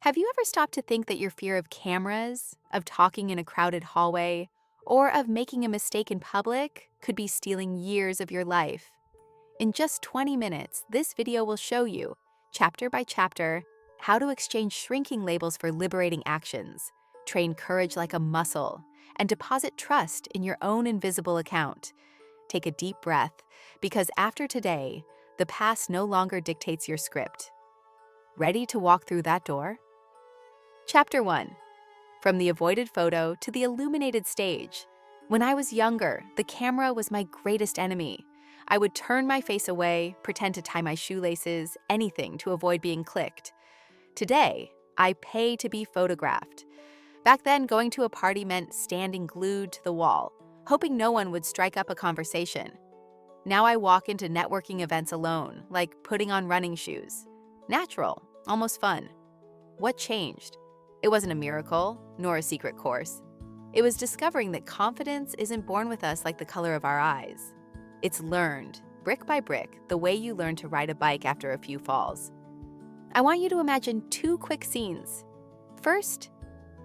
Have you ever stopped to think that your fear of cameras, of talking in a crowded hallway, or of making a mistake in public could be stealing years of your life? In just 20 minutes, this video will show you, chapter by chapter, how to exchange shrinking labels for liberating actions, train courage like a muscle, and deposit trust in your own invisible account. Take a deep breath, because after today, the past no longer dictates your script. Ready to walk through that door? Chapter 1. From the avoided photo to the illuminated stage. When I was younger, the camera was my greatest enemy. I would turn my face away, pretend to tie my shoelaces, anything to avoid being clicked. Today, I pay to be photographed. Back then, going to a party meant standing glued to the wall, hoping no one would strike up a conversation. Now I walk into networking events alone, like putting on running shoes. Natural, almost fun. What changed? It wasn't a miracle, nor a secret course. It was discovering that confidence isn't born with us like the color of our eyes. It's learned, brick by brick, the way you learn to ride a bike after a few falls. I want you to imagine two quick scenes. First,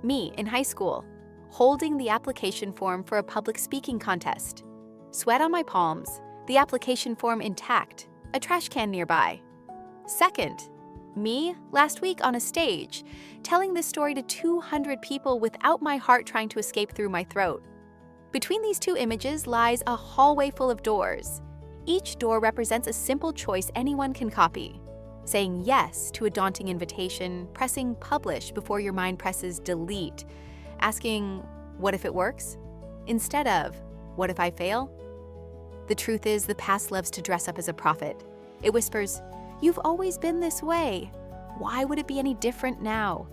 me in high school, holding the application form for a public speaking contest. Sweat on my palms, the application form intact, a trash can nearby. Second, me last week on a stage, telling this story to 200 people without my heart trying to escape through my throat. Between these two images lies a hallway full of doors. Each door represents a simple choice anyone can copy. Saying yes to a daunting invitation, pressing publish before your mind presses delete, asking, what if it works? Instead of, what if I fail? The truth is, the past loves to dress up as a prophet. It whispers, you've always been this way. Why would it be any different now?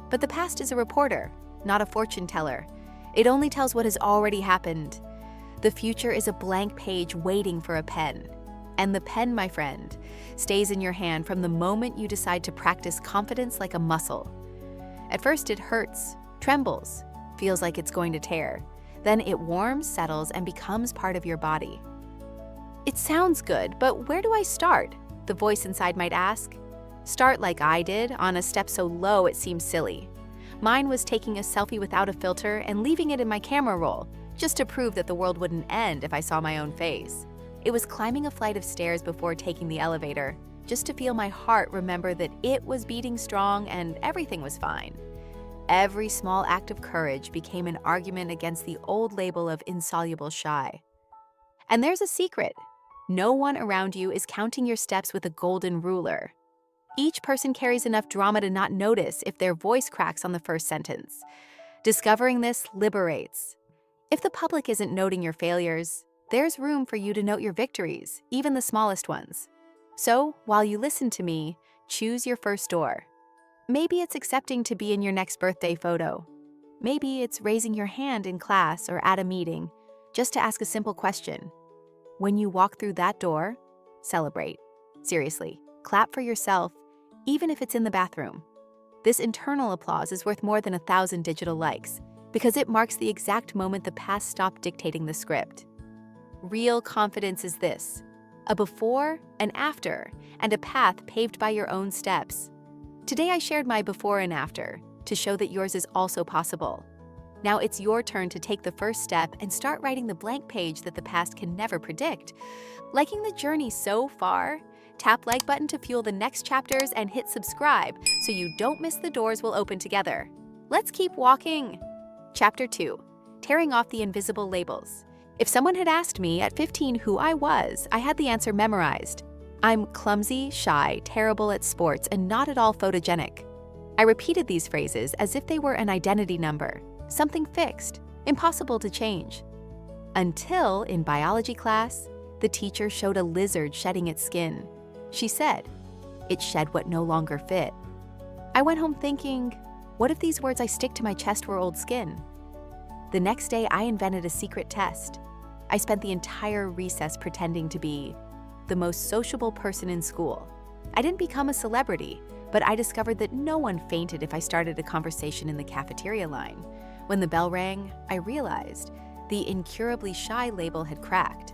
But the past is a reporter, not a fortune teller. It only tells what has already happened. The future is a blank page waiting for a pen. And the pen, my friend, stays in your hand from the moment you decide to practice confidence like a muscle. At first it hurts, trembles, feels like it's going to tear. Then it warms, settles, and becomes part of your body. It sounds good, but where do I start? The voice inside might ask. Start like I did, on a step so low it seems silly. Mine was taking a selfie without a filter and leaving it in my camera roll, just to prove that the world wouldn't end if I saw my own face. It was climbing a flight of stairs before taking the elevator, just to feel my heart remember that it was beating strong and everything was fine. Every small act of courage became an argument against the old label of insoluble shy. And there's a secret. No one around you is counting your steps with a golden ruler. Each person carries enough drama to not notice if their voice cracks on the first sentence. Discovering this liberates. If the public isn't noting your failures, there's room for you to note your victories, even the smallest ones. So, while you listen to me, choose your first door. Maybe it's accepting to be in your next birthday photo. Maybe it's raising your hand in class or at a meeting, just to ask a simple question. When you walk through that door, celebrate. Seriously, clap for yourself, even if it's in the bathroom. This internal applause is worth more than 1,000 digital likes, because it marks the exact moment the past stopped dictating the script. Real confidence is this: a before, an after, and a path paved by your own steps. Today I shared my before and after to show that yours is also possible. Now it's your turn to take the first step and start writing the blank page that the past can never predict. Liking the journey so far? Tap like button to fuel the next chapters and hit subscribe so you don't miss the doors we'll open together. Let's keep walking. Chapter 2. Tearing off the invisible labels. If someone had asked me at 15 who I was, I had the answer memorized. I'm clumsy, shy, terrible at sports, and not at all photogenic. I repeated these phrases as if they were an identity number, something fixed, impossible to change. Until, in biology class, the teacher showed a lizard shedding its skin. She said, it shed what no longer fit. I went home thinking, what if these words I stick to my chest were old skin? The next day, I invented a secret test. I spent the entire recess pretending to be the most sociable person in school. I didn't become a celebrity, but I discovered that no one fainted if I started a conversation in the cafeteria line. When the bell rang, I realized the incurably shy label had cracked.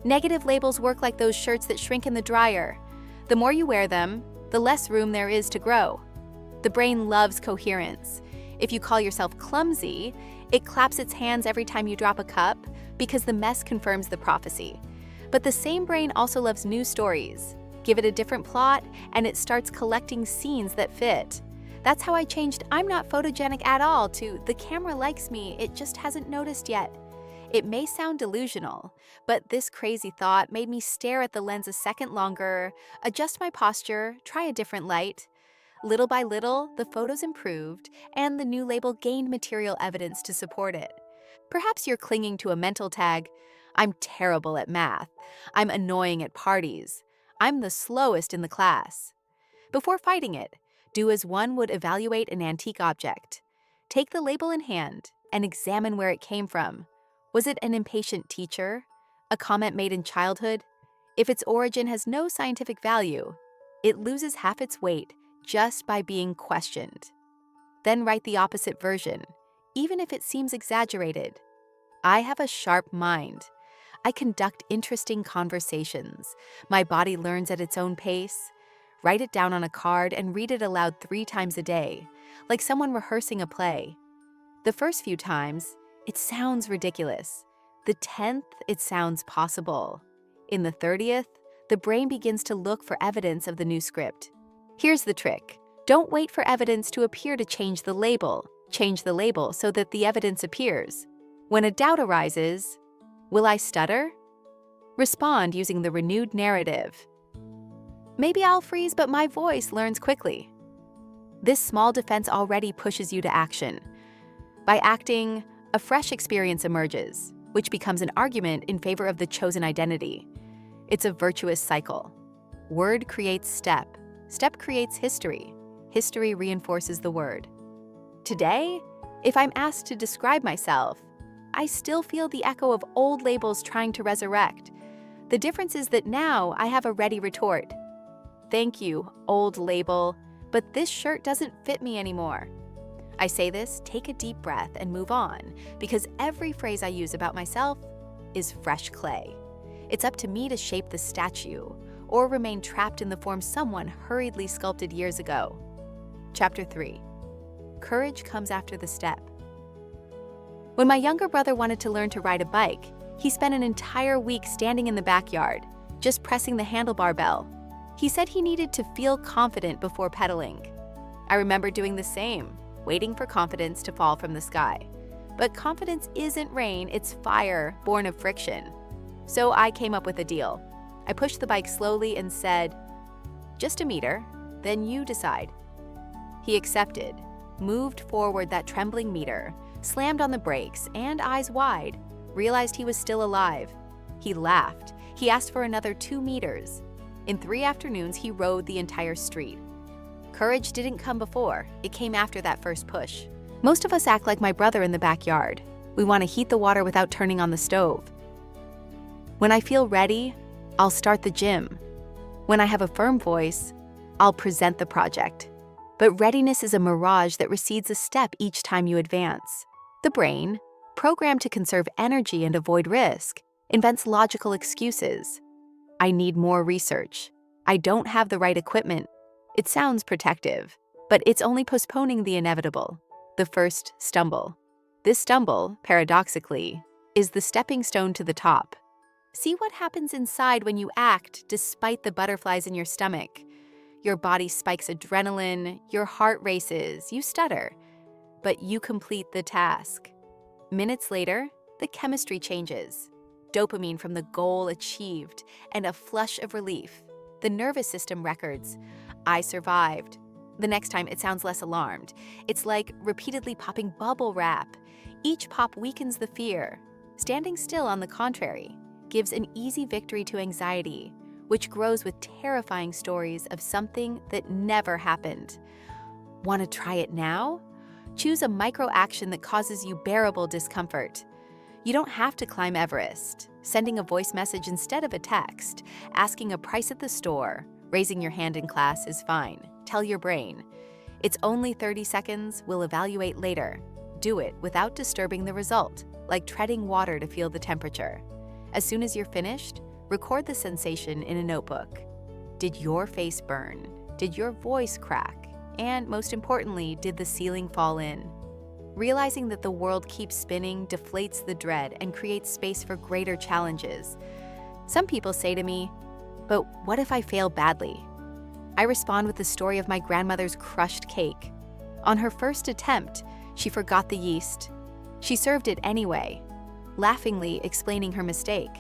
Negative labels work like those shirts that shrink in the dryer. The more you wear them, the less room there is to grow. The brain loves coherence. If you call yourself clumsy, it claps its hands every time you drop a cup because the mess confirms the prophecy. But the same brain also loves new stories. Give it a different plot, and it starts collecting scenes that fit. That's how I changed "I'm not photogenic at all" to "the camera likes me, it just hasn't noticed yet." It may sound delusional, but this crazy thought made me stare at the lens a second longer, adjust my posture, try a different light. Little by little, the photos improved, and the new label gained material evidence to support it. Perhaps you're clinging to a mental tag: "I'm terrible at math. I'm annoying at parties. I'm the slowest in the class." Before fighting it, do as one would evaluate an antique object. Take the label in hand and examine where it came from. Was it an impatient teacher? A comment made in childhood? If its origin has no scientific value, it loses half its weight just by being questioned. Then write the opposite version, even if it seems exaggerated. "I have a sharp mind. I conduct interesting conversations. My body learns at its own pace." Write it down on a card and read it aloud 3 times a day, like someone rehearsing a play. The first few times, it sounds ridiculous. The 10th, it sounds possible. In the 30th, the brain begins to look for evidence of the new script. Here's the trick. Don't wait for evidence to appear to change the label. Change the label so that the evidence appears. When a doubt arises, "Will I stutter?" Respond using the renewed narrative. "Maybe I'll freeze, but my voice learns quickly." This small defense already pushes you to action. By acting, a fresh experience emerges, which becomes an argument in favor of the chosen identity. It's a virtuous cycle. Word creates step. Step creates history. History reinforces the word. Today, if I'm asked to describe myself, I still feel the echo of old labels trying to resurrect. The difference is that now I have a ready retort. "Thank you, old label, but this shirt doesn't fit me anymore." I say this, take a deep breath, and move on, because every phrase I use about myself is fresh clay. It's up to me to shape the statue, or remain trapped in the form someone hurriedly sculpted years ago. Chapter 3. Courage comes after the step. When my younger brother wanted to learn to ride a bike, he spent an entire week standing in the backyard, just pressing the handlebar bell. He said he needed to feel confident before pedaling. I remember doing the same, waiting for confidence to fall from the sky. But confidence isn't rain, it's fire born of friction. So I came up with a deal. I pushed the bike slowly and said, "Just a meter, then you decide." He accepted, moved forward that trembling meter, slammed on the brakes, and eyes wide, realized he was still alive. He laughed. He asked for another 2 meters. In 3 afternoons, he rode the entire street. Courage didn't come before, it came after that first push. Most of us act like my brother in the backyard. We want to heat the water without turning on the stove. When I feel ready, I'll start the gym. When I have a firm voice, I'll present the project. But readiness is a mirage that recedes a step each time you advance. The brain, programmed to conserve energy and avoid risk, invents logical excuses. "I need more research. I don't have the right equipment." It sounds protective, but it's only postponing the inevitable, the first stumble. This stumble, paradoxically, is the stepping stone to the top. See what happens inside when you act despite the butterflies in your stomach. Your body spikes adrenaline, your heart races, you stutter, but you complete the task. Minutes later, the chemistry changes. Dopamine from the goal achieved, and a flush of relief. The nervous system records, "I survived." The next time it sounds less alarmed. It's like repeatedly popping bubble wrap. Each pop weakens the fear. Standing still, on the contrary, gives an easy victory to anxiety, which grows with terrifying stories of something that never happened. Want to try it now? Choose a micro action that causes you bearable discomfort. You don't have to climb Everest. Sending a voice message instead of a text, asking a price at the store, raising your hand in class is fine. Tell your brain, "It's only 30 seconds, we'll evaluate later." Do it without disturbing the result, like treading water to feel the temperature. As soon as you're finished, record the sensation in a notebook. Did your face burn? Did your voice crack? And most importantly, did the ceiling fall in? Realizing that the world keeps spinning deflates the dread and creates space for greater challenges. Some people say to me, "But what if I fail badly?" I respond with the story of my grandmother's crushed cake. On her first attempt, she forgot the yeast. She served it anyway, laughingly explaining her mistake.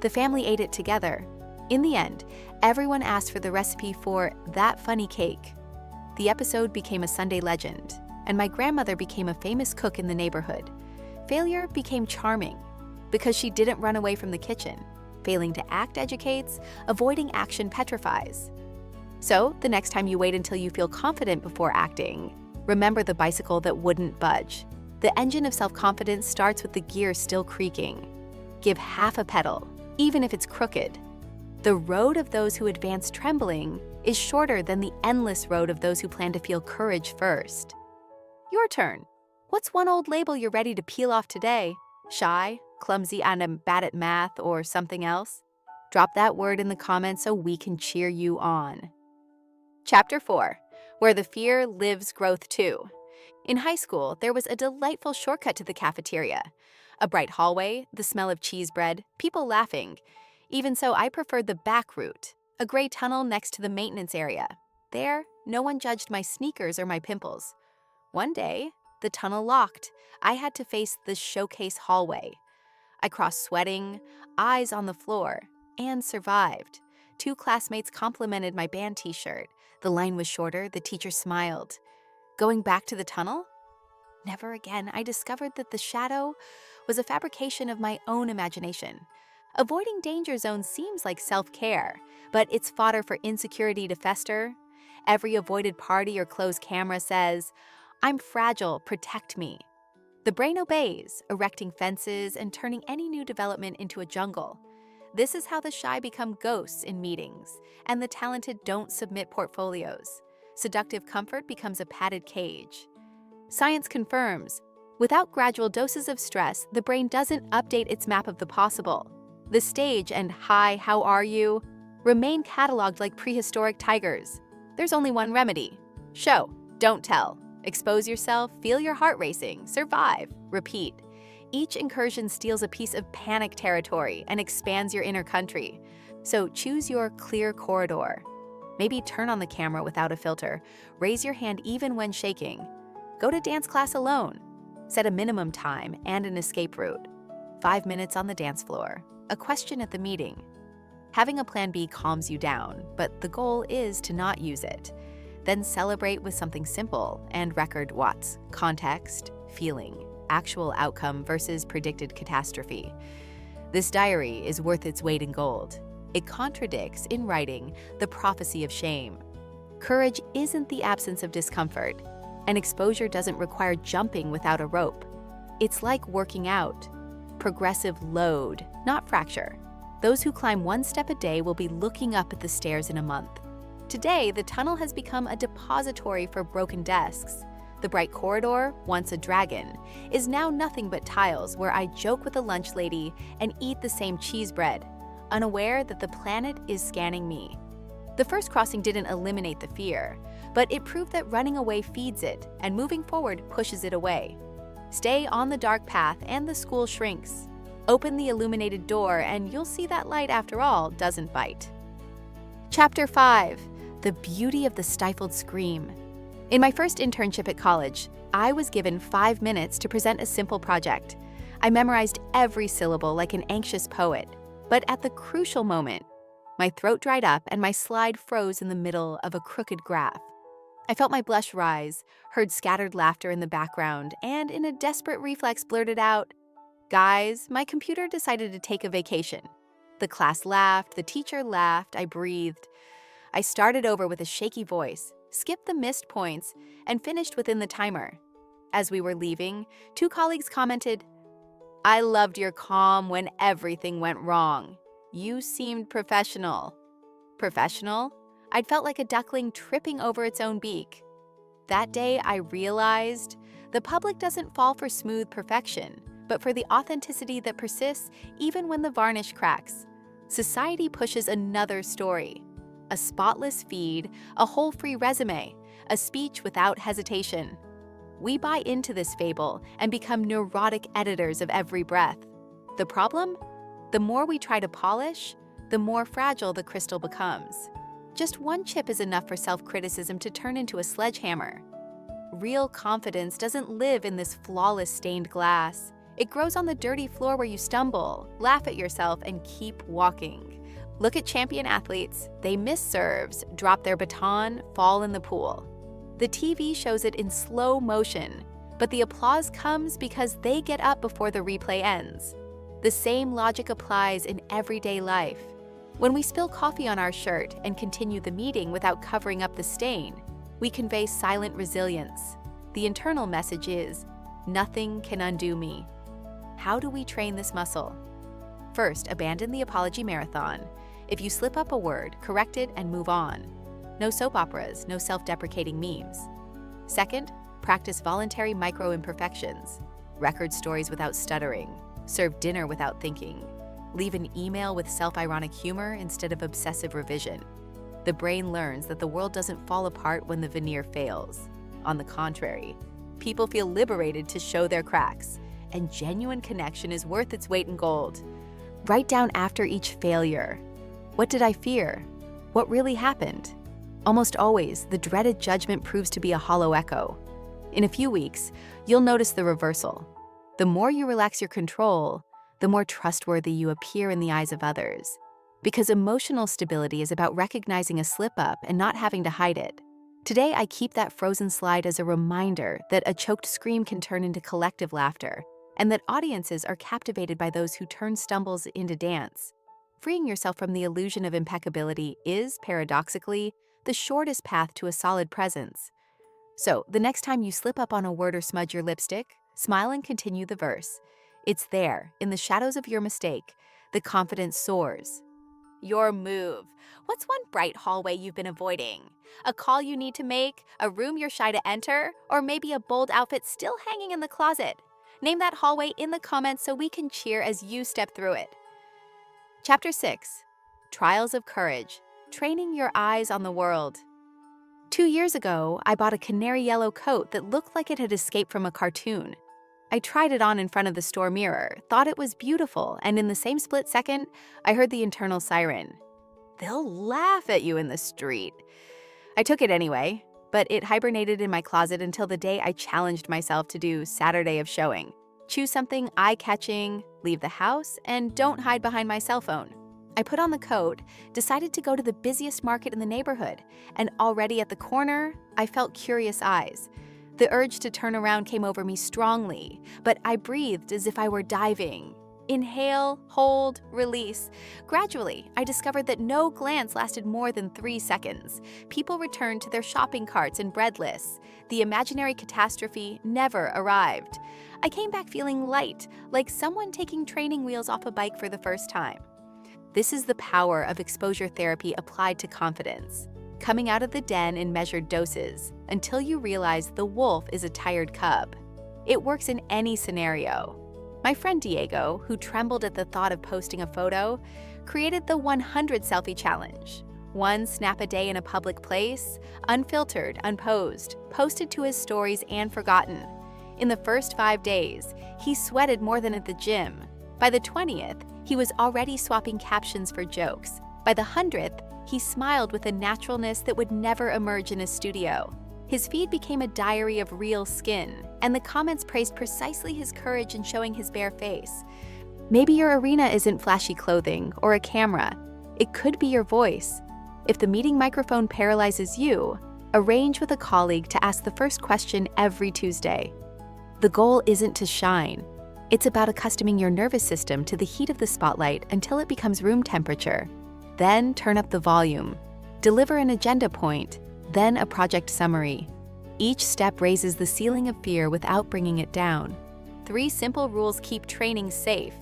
The family ate it together. In the end, everyone asked for the recipe for that funny cake. The episode became a Sunday legend, and my grandmother became a famous cook in the neighborhood. Failure became charming because she didn't run away from the kitchen. Failing to act educates, avoiding action petrifies. So, the next time you wait until you feel confident before acting, remember the bicycle that wouldn't budge. The engine of self-confidence starts with the gear still creaking. Give half a pedal, even if it's crooked. The road of those who advance trembling is shorter than the endless road of those who plan to feel courage first. Your turn. What's one old label you're ready to peel off today? Shy, clumsy, and I'm bad at math, or something else? Drop that word in the comments so we can cheer you on. Chapter 4, Where the Fear Lives Growth Too. In high school, there was a delightful shortcut to the cafeteria. A bright hallway, the smell of cheese bread, people laughing. Even so, I preferred the back route, a gray tunnel next to the maintenance area. There, no one judged my sneakers or my pimples. One day, the tunnel locked. I had to face the showcase hallway. I crossed sweating, eyes on the floor, and survived. 2 classmates complimented my band t-shirt. The line was shorter, the teacher smiled. Going back to the tunnel? Never again. I discovered that the shadow was a fabrication of my own imagination. Avoiding danger zones seems like self-care, but it's fodder for insecurity to fester. Every avoided party or closed camera says, "I'm fragile, protect me." The brain obeys, erecting fences and turning any new development into a jungle. This is how the shy become ghosts in meetings, and the talented don't submit portfolios. Seductive comfort becomes a padded cage. Science confirms, without gradual doses of stress, the brain doesn't update its map of the possible. The stage and "Hi, how are you?" remain cataloged like prehistoric tigers. There's only one remedy. Show, don't tell. Expose yourself, feel your heart racing, survive, repeat. Each incursion steals a piece of panic territory and expands your inner country. So choose your clear corridor. Maybe turn on the camera without a filter. Raise your hand even when shaking. Go to dance class alone. Set a minimum time and an escape route. 5 minutes on the dance floor. A question at the meeting. Having a plan B calms you down, but the goal is to not use it. Then celebrate with something simple and record what's context, feeling, actual outcome versus predicted catastrophe. This diary is worth its weight in gold. It contradicts, in writing, the prophecy of shame. Courage isn't the absence of discomfort, and exposure doesn't require jumping without a rope. It's like working out. Progressive load, not fracture. Those who climb 1 step a day will be looking up at the stairs in a month. Today, the tunnel has become a depository for broken desks. The bright corridor, once a dragon, is now nothing but tiles where I joke with a lunch lady and eat the same cheese bread, unaware that the planet is scanning me. The first crossing didn't eliminate the fear, but it proved that running away feeds it and moving forward pushes it away. Stay on the dark path and the school shrinks. Open the illuminated door and you'll see that light, after all, doesn't bite. Chapter 5, The Beauty of the Stifled Scream. In my first internship at college, I was given 5 minutes to present a simple project. I memorized every syllable like an anxious poet, but at the crucial moment, my throat dried up and my slide froze in the middle of a crooked graph. I felt my blush rise, heard scattered laughter in the background, and in a desperate reflex blurted out, "Guys, my computer decided to take a vacation." The class laughed, the teacher laughed, I breathed. I started over with a shaky voice, skipped the missed points, and finished within the timer. As we were leaving, 2 colleagues commented, "I loved your calm when everything went wrong. You seemed professional." Professional? I'd felt like a duckling tripping over its own beak. That day, I realized the public doesn't fall for smooth perfection, but for the authenticity that persists even when the varnish cracks. Society pushes another story. A spotless feed, a whole free resume, a speech without hesitation. We buy into this fable and become neurotic editors of every breath. The problem? The more we try to polish, the more fragile the crystal becomes. Just one chip is enough for self-criticism to turn into a sledgehammer. Real confidence doesn't live in this flawless stained glass. It grows on the dirty floor where you stumble, laugh at yourself, and keep walking. Look at champion athletes. They miss serves, drop their baton, fall in the pool. The TV shows it in slow motion, but the applause comes because they get up before the replay ends. The same logic applies in everyday life. When we spill coffee on our shirt and continue the meeting without covering up the stain, we convey silent resilience. The internal message is, nothing can undo me. How do we train this muscle? First, abandon the apology marathon. If you slip up a word, correct it and move on. No soap operas, no self-deprecating memes. Second, practice voluntary micro-imperfections. Record stories without stuttering. Serve dinner without thinking. Leave an email with self-ironic humor instead of obsessive revision. The brain learns that the world doesn't fall apart when the veneer fails. On the contrary, people feel liberated to show their cracks, and genuine connection is worth its weight in gold. Write down after each failure. What did I fear? What really happened? Almost always, the dreaded judgment proves to be a hollow echo. In a few weeks, you'll notice the reversal. The more you relax your control, the more trustworthy you appear in the eyes of others. Because emotional stability is about recognizing a slip-up and not having to hide it. Today, I keep that frozen slide as a reminder that a choked scream can turn into collective laughter, and that audiences are captivated by those who turn stumbles into dance. Freeing yourself from the illusion of impeccability is, paradoxically, the shortest path to a solid presence. So, the next time you slip up on a word or smudge your lipstick, smile and continue the verse. It's there, in the shadows of your mistake, the confidence soars. Your move. What's one bright hallway you've been avoiding? A call you need to make, a room you're shy to enter, or maybe a bold outfit still hanging in the closet? Name that hallway in the comments so we can cheer as you step through it. Chapter 6. Trials of Courage. Training your eyes on the world. 2 years ago, I bought a canary yellow coat that looked like it had escaped from a cartoon. I tried it on in front of the store mirror, thought it was beautiful, and in the same split second, I heard the internal siren. They'll laugh at you in the street. I took it anyway, but it hibernated in my closet until the day I challenged myself to do Saturday of showing. Choose something eye-catching, leave the house, and don't hide behind my cell phone. I put on the coat, decided to go to the busiest market in the neighborhood, and already at the corner, I felt curious eyes. The urge to turn around came over me strongly, but I breathed as if I were diving. Inhale, hold, release. Gradually, I discovered that no glance lasted more than 3 seconds. People returned to their shopping carts and bread lists. The imaginary catastrophe never arrived. I came back feeling light, like someone taking training wheels off a bike for the first time. This is the power of exposure therapy applied to confidence. Coming out of the den in measured doses until you realize the wolf is a tired cub. It works in any scenario. My friend Diego, who trembled at the thought of posting a photo, created the 100 selfie challenge. 1 snap a day in a public place, unfiltered, unposed, posted to his stories and forgotten. In the first 5 days, he sweated more than at the gym. By the 20th, he was already swapping captions for jokes. By the 100th, he smiled with a naturalness that would never emerge in his studio. His feed became a diary of real skin, and the comments praised precisely his courage in showing his bare face. Maybe your arena isn't flashy clothing or a camera. It could be your voice. If the meeting microphone paralyzes you, arrange with a colleague to ask the first question every Tuesday. The goal isn't to shine. It's about accustoming your nervous system to the heat of the spotlight until it becomes room temperature. Then turn up the volume. Deliver an agenda point, then a project summary. Each step raises the ceiling of fear without bringing it down. 3 simple rules keep training safe.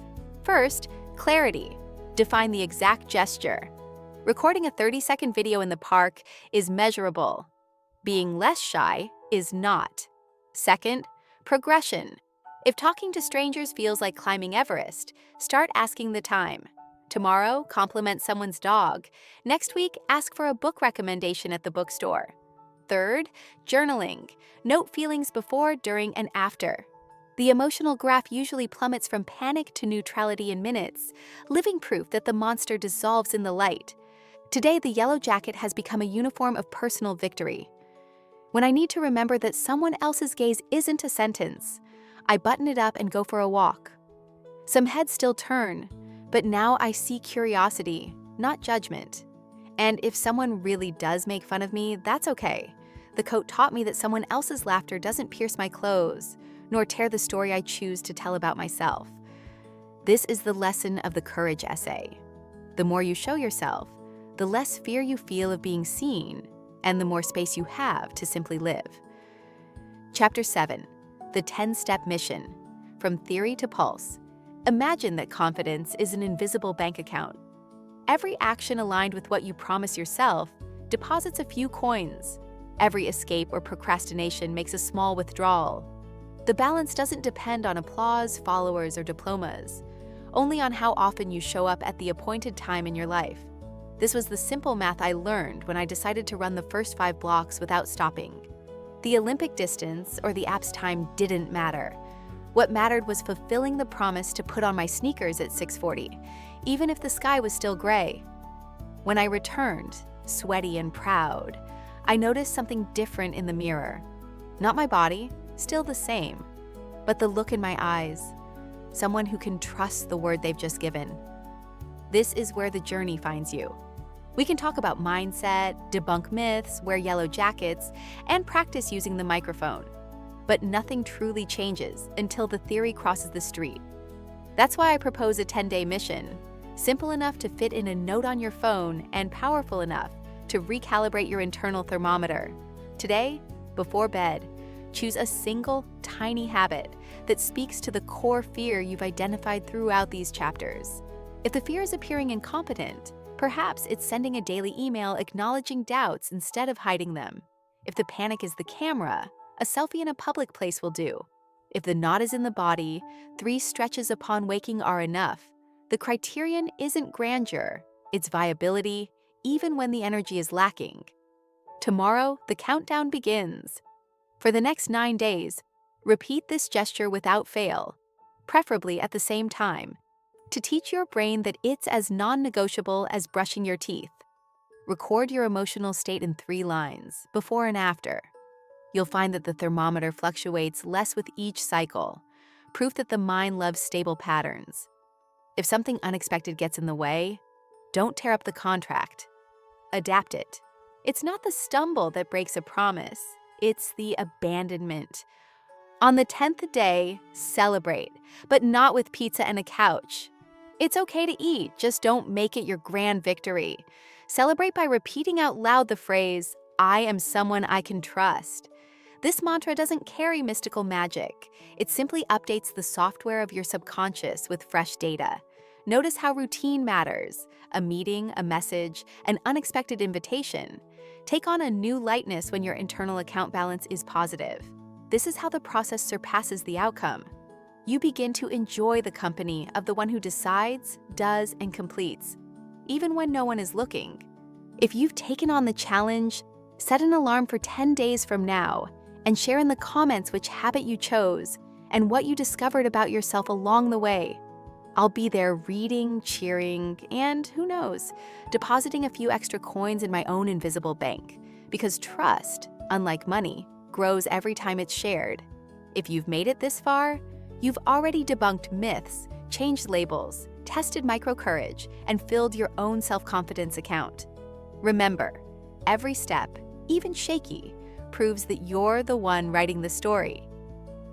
First, clarity. Define the exact gesture. Recording a 30-second video in the park is measurable. Being less shy is not. Second, progression. If talking to strangers feels like climbing Everest, start asking the time. Tomorrow, compliment someone's dog. Next week, ask for a book recommendation at the bookstore. Third, journaling. Note feelings before, during, and after. The emotional graph usually plummets from panic to neutrality in minutes, living proof that the monster dissolves in the light. Today, the yellow jacket has become a uniform of personal victory. When I need to remember that someone else's gaze isn't a sentence, I button it up and go for a walk. Some heads still turn, but now I see curiosity, not judgment. And if someone really does make fun of me, that's okay. The coat taught me that someone else's laughter doesn't pierce my clothes, nor tear the story I choose to tell about myself. This is the lesson of the courage essay. The more you show yourself, the less fear you feel of being seen, and the more space you have to simply live. Chapter 7. The 10-Step Mission. From Theory to Pulse. Imagine that confidence is an invisible bank account. Every action aligned with what you promise yourself deposits a few coins. Every escape or procrastination makes a small withdrawal. The balance doesn't depend on applause, followers, or diplomas, only on how often you show up at the appointed time in your life. This was the simple math I learned when I decided to run the first 5 blocks without stopping. The Olympic distance or the app's time didn't matter. What mattered was fulfilling the promise to put on my sneakers at 6:40, even if the sky was still gray. When I returned, sweaty and proud, I noticed something different in the mirror. Not my body, still the same, but the look in my eyes. Someone who can trust the word they've just given. This is where the journey finds you. We can talk about mindset, debunk myths, wear yellow jackets, and practice using the microphone. But nothing truly changes until the theory crosses the street. That's why I propose a 10-day mission, simple enough to fit in a note on your phone and powerful enough to recalibrate your internal thermometer. Today, before bed, choose a single, tiny habit that speaks to the core fear you've identified throughout these chapters. If the fear is appearing incompetent, perhaps it's sending a daily email acknowledging doubts instead of hiding them. If the panic is the camera, a selfie in a public place will do. If the knot is in the body, 3 stretches upon waking are enough. The criterion isn't grandeur, it's viability, even when the energy is lacking. Tomorrow, the countdown begins. For the next 9 days, repeat this gesture without fail, preferably at the same time, to teach your brain that it's as non-negotiable as brushing your teeth. Record your emotional state in 3 lines, before and after. You'll find that the thermometer fluctuates less with each cycle, proof that the mind loves stable patterns. If something unexpected gets in the way, don't tear up the contract. Adapt it. It's not the stumble that breaks a promise, it's the abandonment. On the 10th day, celebrate, but not with pizza and a couch. It's okay to eat, just don't make it your grand victory. Celebrate by repeating out loud the phrase, "I am someone I can trust." This mantra doesn't carry mystical magic. It simply updates the software of your subconscious with fresh data. Notice how routine matters. A meeting, a message, an unexpected invitation. Take on a new lightness when your internal account balance is positive. This is how the process surpasses the outcome. You begin to enjoy the company of the one who decides, does, and completes, even when no one is looking. If you've taken on the challenge, set an alarm for 10 days from now and share in the comments which habit you chose and what you discovered about yourself along the way. I'll be there reading, cheering, and who knows, depositing a few extra coins in my own invisible bank. Because trust, unlike money, grows every time it's shared. If you've made it this far, you've already debunked myths, changed labels, tested micro-courage, and filled your own self-confidence account. Remember, every step, even shaky, proves that you're the one writing the story.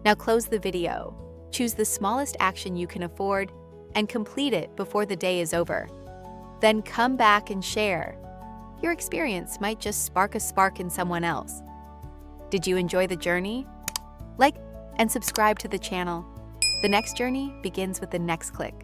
Now close the video, choose the smallest action you can afford, and complete it before the day is over. Then come back and share. Your experience might just spark a spark in someone else. Did you enjoy the journey? Like and subscribe to the channel. The next journey begins with the next click.